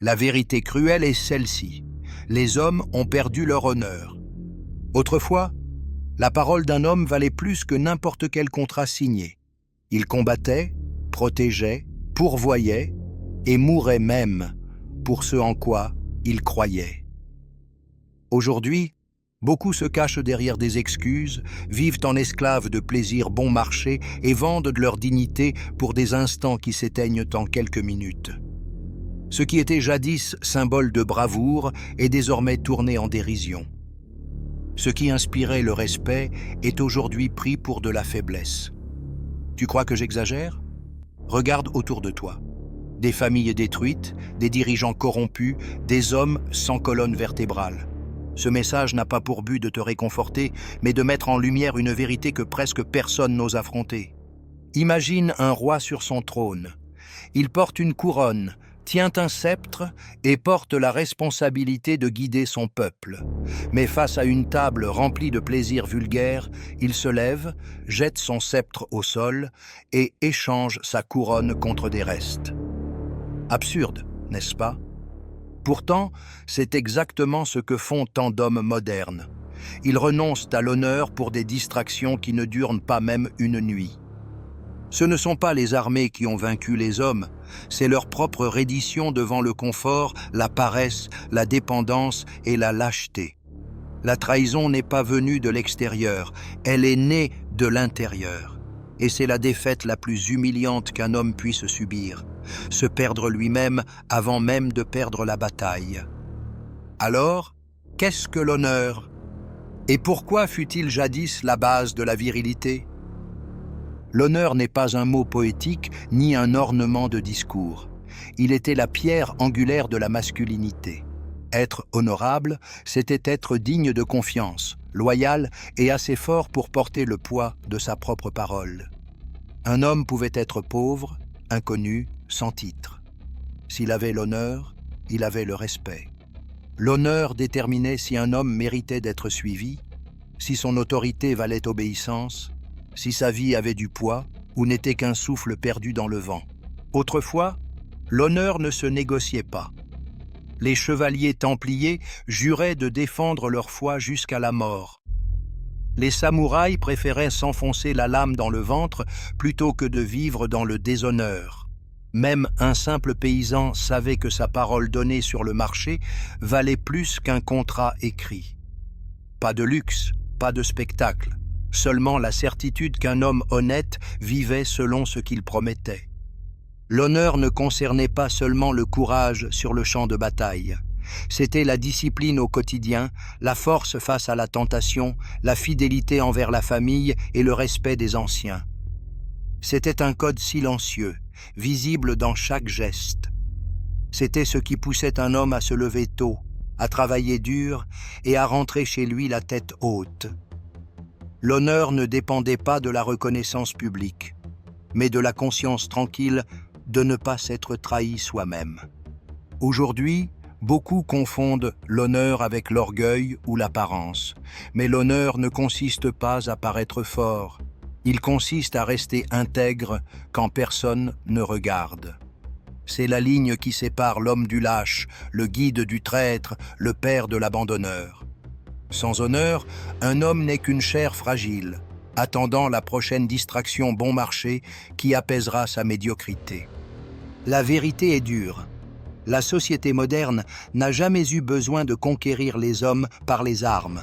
La vérité cruelle est celle-ci. Les hommes ont perdu leur honneur. Autrefois, la parole d'un homme valait plus que n'importe quel contrat signé. Il combattait, protégeait, pourvoyait et mourait même pour ce en quoi il croyait. Aujourd'hui, beaucoup se cachent derrière des excuses, vivent en esclaves de plaisirs bon marché et vendent de leur dignité pour des instants qui s'éteignent en quelques minutes. Ce qui était jadis symbole de bravoure est désormais tourné en dérision. Ce qui inspirait le respect est aujourd'hui pris pour de la faiblesse. Tu crois que j'exagère? Regarde autour de toi. Des familles détruites, des dirigeants corrompus, des hommes sans colonne vertébrale. Ce message n'a pas pour but de te réconforter, mais de mettre en lumière une vérité que presque personne n'ose affronter. Imagine un roi sur son trône. Il porte une couronne, tient un sceptre et porte la responsabilité de guider son peuple. Mais face à une table remplie de plaisirs vulgaires, il se lève, jette son sceptre au sol et échange sa couronne contre des restes. Absurde, n'est-ce pas? Pourtant, c'est exactement ce que font tant d'hommes modernes. Ils renoncent à l'honneur pour des distractions qui ne durent pas même une nuit. Ce ne sont pas les armées qui ont vaincu les hommes, c'est leur propre reddition devant le confort, la paresse, la dépendance et la lâcheté. La trahison n'est pas venue de l'extérieur, elle est née de l'intérieur. Et c'est la défaite la plus humiliante qu'un homme puisse subir, se perdre lui-même avant même de perdre la bataille. Alors, qu'est-ce que l'honneur? Et pourquoi fut-il jadis la base de la virilité? L'honneur n'est pas un mot poétique ni un ornement de discours. Il était la pierre angulaire de la masculinité. Être honorable, c'était être digne de confiance, loyal et assez fort pour porter le poids de sa propre parole. Un homme pouvait être pauvre, inconnu, sans titre. S'il avait l'honneur, il avait le respect. L'honneur déterminait si un homme méritait d'être suivi, si son autorité valait obéissance, si sa vie avait du poids ou n'était qu'un souffle perdu dans le vent. Autrefois, l'honneur ne se négociait pas. Les chevaliers templiers juraient de défendre leur foi jusqu'à la mort. Les samouraïs préféraient s'enfoncer la lame dans le ventre plutôt que de vivre dans le déshonneur. Même un simple paysan savait que sa parole donnée sur le marché valait plus qu'un contrat écrit. Pas de luxe, pas de spectacle, seulement la certitude qu'un homme honnête vivait selon ce qu'il promettait. L'honneur ne concernait pas seulement le courage sur le champ de bataille. C'était la discipline au quotidien, la force face à la tentation, la fidélité envers la famille et le respect des anciens. C'était un code silencieux, visible dans chaque geste. C'était ce qui poussait un homme à se lever tôt, à travailler dur et à rentrer chez lui la tête haute. L'honneur ne dépendait pas de la reconnaissance publique, mais de la conscience tranquille de ne pas s'être trahi soi-même. Aujourd'hui, beaucoup confondent l'honneur avec l'orgueil ou l'apparence, mais l'honneur ne consiste pas à paraître fort, il consiste à rester intègre quand personne ne regarde. C'est la ligne qui sépare l'homme du lâche, le guide du traître, le père de l'abandonneur. Sans honneur, un homme n'est qu'une chair fragile, attendant la prochaine distraction bon marché qui apaisera sa médiocrité. La vérité est dure. La société moderne n'a jamais eu besoin de conquérir les hommes par les armes.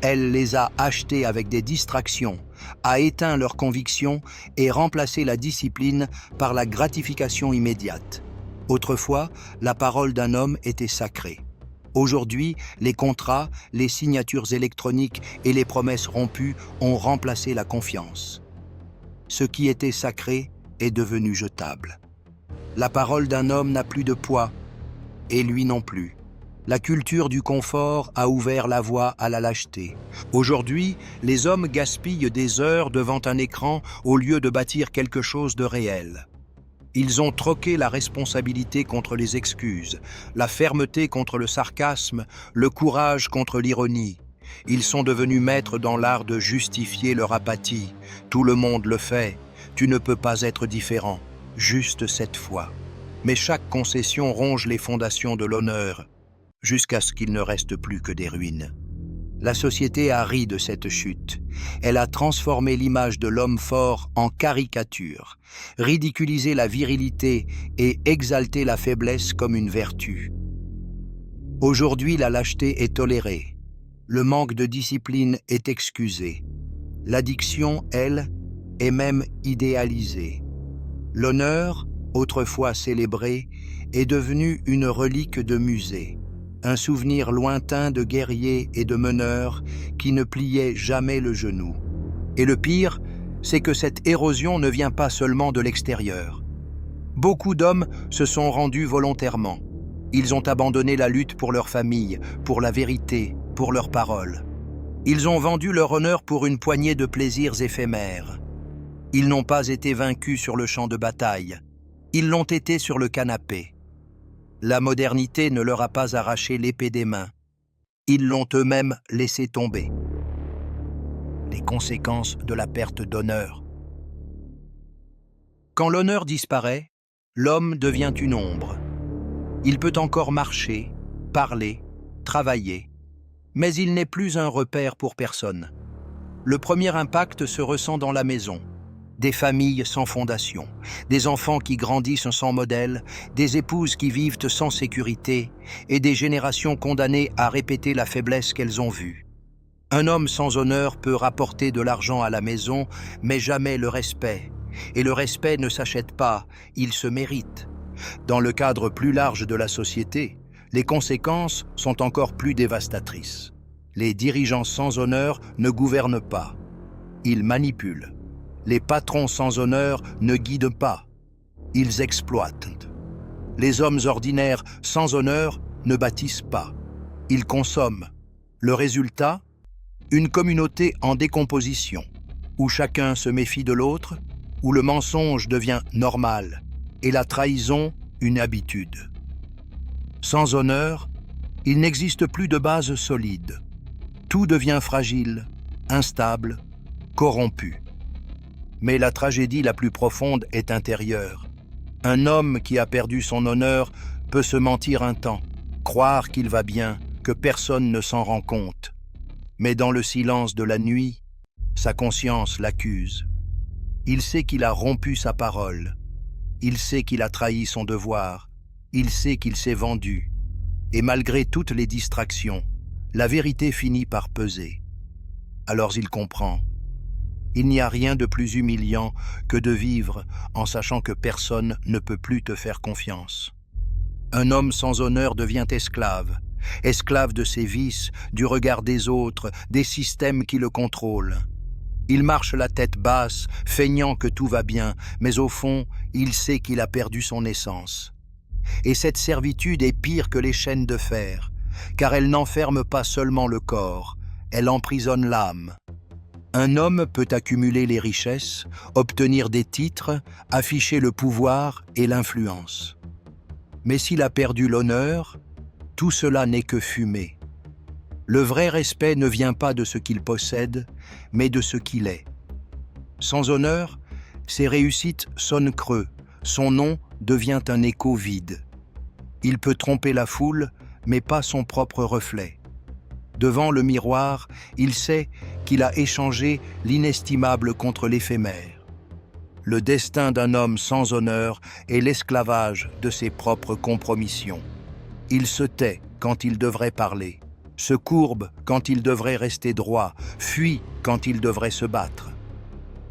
Elle les a achetés avec des distractions, a éteint leurs convictions et remplacé la discipline par la gratification immédiate. Autrefois, la parole d'un homme était sacrée. Aujourd'hui, les contrats, les signatures électroniques et les promesses rompues ont remplacé la confiance. Ce qui était sacré est devenu jetable. La parole d'un homme n'a plus de poids, et lui non plus. La culture du confort a ouvert la voie à la lâcheté. Aujourd'hui, les hommes gaspillent des heures devant un écran au lieu de bâtir quelque chose de réel. Ils ont troqué la responsabilité contre les excuses, la fermeté contre le sarcasme, le courage contre l'ironie. Ils sont devenus maîtres dans l'art de justifier leur apathie. Tout le monde le fait. Tu ne peux pas être différent, juste cette fois. Mais chaque concession ronge les fondations de l'honneur, jusqu'à ce qu'il ne reste plus que des ruines. La société a ri de cette chute. Elle a transformé l'image de l'homme fort en caricature, ridiculisé la virilité et exalté la faiblesse comme une vertu. Aujourd'hui, la lâcheté est tolérée. Le manque de discipline est excusé. L'addiction, elle, est même idéalisée. L'honneur, autrefois célébré, est devenu une relique de musée. Un souvenir lointain de guerriers et de meneurs qui ne pliaient jamais le genou. Et le pire, c'est que cette érosion ne vient pas seulement de l'extérieur. Beaucoup d'hommes se sont rendus volontairement. Ils ont abandonné la lutte pour leur famille, pour la vérité, pour leurs paroles. Ils ont vendu leur honneur pour une poignée de plaisirs éphémères. Ils n'ont pas été vaincus sur le champ de bataille. Ils l'ont été sur le canapé. La modernité ne leur a pas arraché l'épée des mains. Ils l'ont eux-mêmes laissé tomber. Les conséquences de la perte d'honneur. Quand l'honneur disparaît, l'homme devient une ombre. Il peut encore marcher, parler, travailler, mais il n'est plus un repère pour personne. Le premier impact se ressent dans la maison. Des familles sans fondation, des enfants qui grandissent sans modèle, des épouses qui vivent sans sécurité et des générations condamnées à répéter la faiblesse qu'elles ont vue. Un homme sans honneur peut rapporter de l'argent à la maison, mais jamais le respect. Et le respect ne s'achète pas, il se mérite. Dans le cadre plus large de la société, les conséquences sont encore plus dévastatrices. Les dirigeants sans honneur ne gouvernent pas, ils manipulent. Les patrons sans honneur ne guident pas, ils exploitent. Les hommes ordinaires sans honneur ne bâtissent pas, ils consomment. Le résultat, une communauté en décomposition, où chacun se méfie de l'autre, où le mensonge devient normal et la trahison une habitude. Sans honneur, il n'existe plus de base solide. Tout devient fragile, instable, corrompu. Mais la tragédie la plus profonde est intérieure. Un homme qui a perdu son honneur peut se mentir un temps, croire qu'il va bien, que personne ne s'en rend compte. Mais dans le silence de la nuit, sa conscience l'accuse. Il sait qu'il a rompu sa parole. Il sait qu'il a trahi son devoir. Il sait qu'il s'est vendu. Et malgré toutes les distractions, la vérité finit par peser. Alors il comprend. Il n'y a rien de plus humiliant que de vivre en sachant que personne ne peut plus te faire confiance. Un homme sans honneur devient esclave, esclave de ses vices, du regard des autres, des systèmes qui le contrôlent. Il marche la tête basse, feignant que tout va bien, mais au fond, il sait qu'il a perdu son essence. Et cette servitude est pire que les chaînes de fer, car elle n'enferme pas seulement le corps, elle emprisonne l'âme. Un homme peut accumuler les richesses, obtenir des titres, afficher le pouvoir et l'influence. Mais s'il a perdu l'honneur, tout cela n'est que fumée. Le vrai respect ne vient pas de ce qu'il possède, mais de ce qu'il est. Sans honneur, ses réussites sonnent creux, son nom devient un écho vide. Il peut tromper la foule, mais pas son propre reflet. Devant le miroir, il sait qu'il a échangé l'inestimable contre l'éphémère. Le destin d'un homme sans honneur est l'esclavage de ses propres compromissions. Il se tait quand il devrait parler, se courbe quand il devrait rester droit, fuit quand il devrait se battre.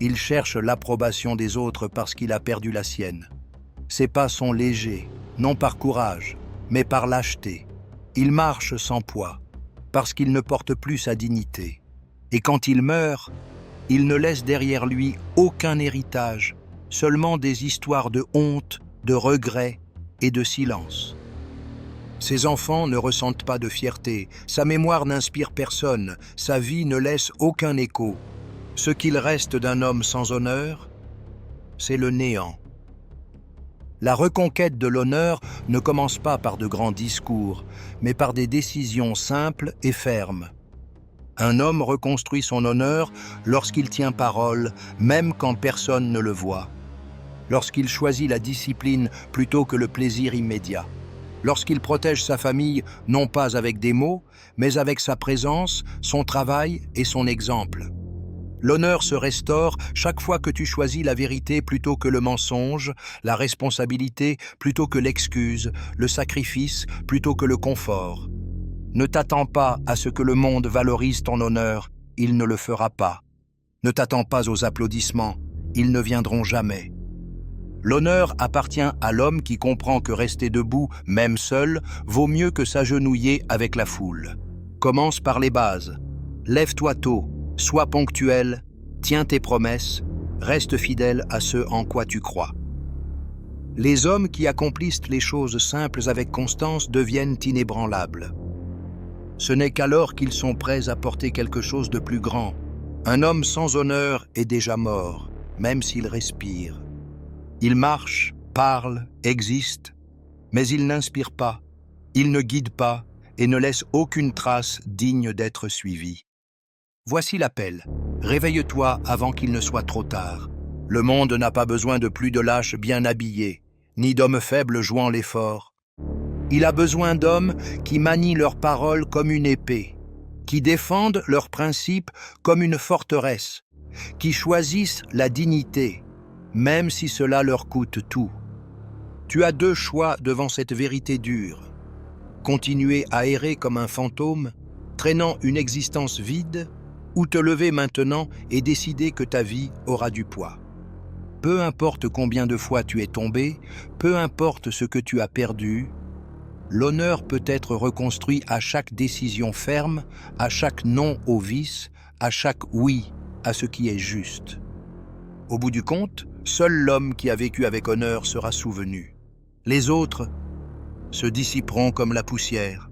Il cherche l'approbation des autres parce qu'il a perdu la sienne. Ses pas sont légers, non par courage, mais par lâcheté. Il marche sans poids, parce qu'il ne porte plus sa dignité. Et quand il meurt, il ne laisse derrière lui aucun héritage, seulement des histoires de honte, de regret et de silence. Ses enfants ne ressentent pas de fierté, sa mémoire n'inspire personne, sa vie ne laisse aucun écho. Ce qu'il reste d'un homme sans honneur, c'est le néant. La reconquête de l'honneur ne commence pas par de grands discours, mais par des décisions simples et fermes. Un homme reconstruit son honneur lorsqu'il tient parole, même quand personne ne le voit. lorsqu'il choisit la discipline plutôt que le plaisir immédiat, lorsqu'il protège sa famille non pas avec des mots, mais avec sa présence, son travail et son exemple. L'honneur se restaure chaque fois que tu choisis la vérité plutôt que le mensonge, la responsabilité plutôt que l'excuse, le sacrifice plutôt que le confort. Ne t'attends pas à ce que le monde valorise ton honneur, il ne le fera pas. Ne t'attends pas aux applaudissements, ils ne viendront jamais. L'honneur appartient à l'homme qui comprend que rester debout, même seul, vaut mieux que s'agenouiller avec la foule. Commence par les bases. Lève-toi tôt, sois ponctuel, tiens tes promesses, reste fidèle à ce en quoi tu crois. Les hommes qui accomplissent les choses simples avec constance deviennent inébranlables. Ce n'est qu'alors qu'ils sont prêts à porter quelque chose de plus grand. Un homme sans honneur est déjà mort, même s'il respire. Il marche, parle, existe, mais il n'inspire pas, il ne guide pas et ne laisse aucune trace digne d'être suivie. Voici l'appel. Réveille-toi avant qu'il ne soit trop tard. Le monde n'a pas besoin de plus de lâches bien habillés, ni d'hommes faibles jouant l'effort. Il a besoin d'hommes qui manient leurs paroles comme une épée, qui défendent leurs principes comme une forteresse, qui choisissent la dignité, même si cela leur coûte tout. Tu as deux choix devant cette vérité dure. Continuer à errer comme un fantôme, traînant une existence vide, ou te lever maintenant et décider que ta vie aura du poids. Peu importe combien de fois tu es tombé, peu importe ce que tu as perdu, l'honneur peut être reconstruit à chaque décision ferme, à chaque non au vice, à chaque oui à ce qui est juste. Au bout du compte, seul l'homme qui a vécu avec honneur sera souvenu. Les autres se dissiperont comme la poussière.